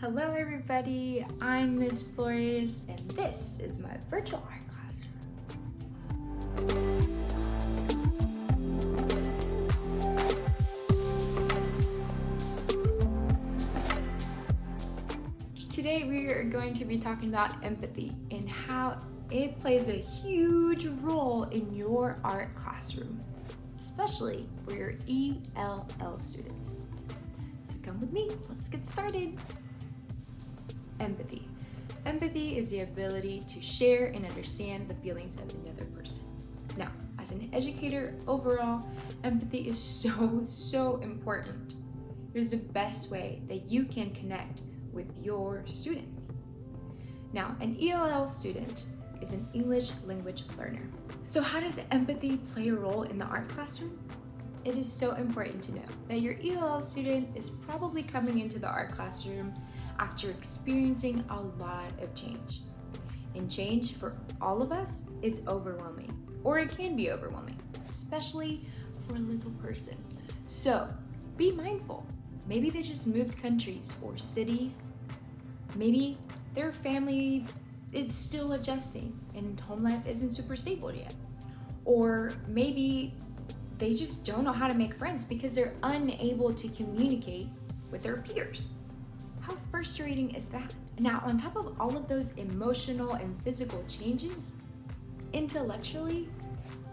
Hello everybody, I'm Miss Flores and this is my virtual art classroom. Today we are going to be talking about empathy and how it plays a huge role in your art classroom, especially for your ELL students. So come with me, let's get started. Empathy. Empathy is the ability to share and understand the feelings of another person. Now, as an educator overall, empathy is so important. It is the best way that you can connect with your students. Now, an ELL student is an English language learner. So how does empathy play a role in the art classroom? It is so important to know that your ELL student is probably coming into the art classroom after experiencing a lot of change. And change for all of us, it's overwhelming, or it can be overwhelming, especially for a little person. So be mindful. Maybe they just moved countries or cities. Maybe their family is still adjusting and home life isn't super stable yet. Or maybe they just don't know how to make friends because they're unable to communicate with their peers. How frustrating is that? Now, on top of all of those emotional and physical changes, intellectually,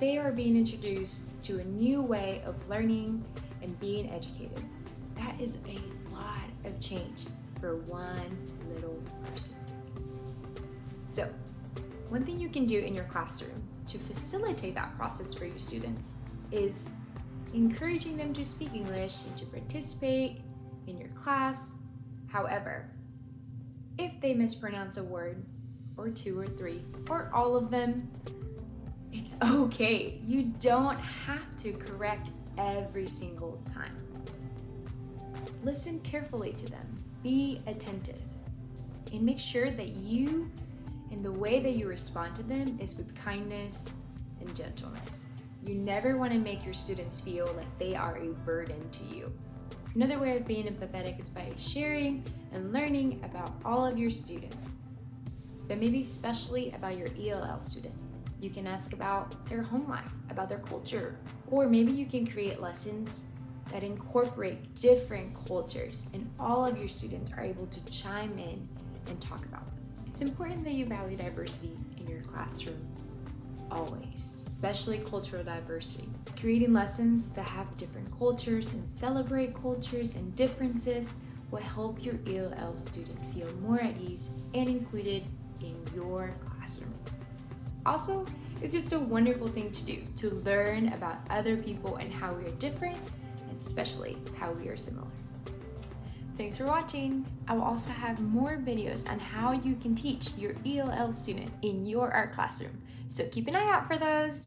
they are being introduced to a new way of learning and being educated. That is a lot of change for one little person. So, one thing you can do in your classroom to facilitate that process for your students is encouraging them to speak English and to participate in your class. However, if they mispronounce a word, or two or three, or all of them, it's okay. You don't have to correct every single time. Listen carefully to them, be attentive, and make sure that you and the way that you respond to them is with kindness and gentleness. You never want to make your students feel like they are a burden to you. Another way of being empathetic is by sharing and learning about all of your students, but maybe especially about your ELL student. You can ask about their home life, about their culture, or maybe you can create lessons that incorporate different cultures and all of your students are able to chime in and talk about them. It's important that you value diversity in your classroom, always, especially cultural diversity. Creating lessons that have different cultures and celebrate cultures and differences will help your ELL student feel more at ease and included in your classroom. Also, it's just a wonderful thing to do, to learn about other people and how we are different, and especially how we are similar. Thanks for watching. I will also have more videos on how you can teach your ELL student in your art classroom, so keep an eye out for those.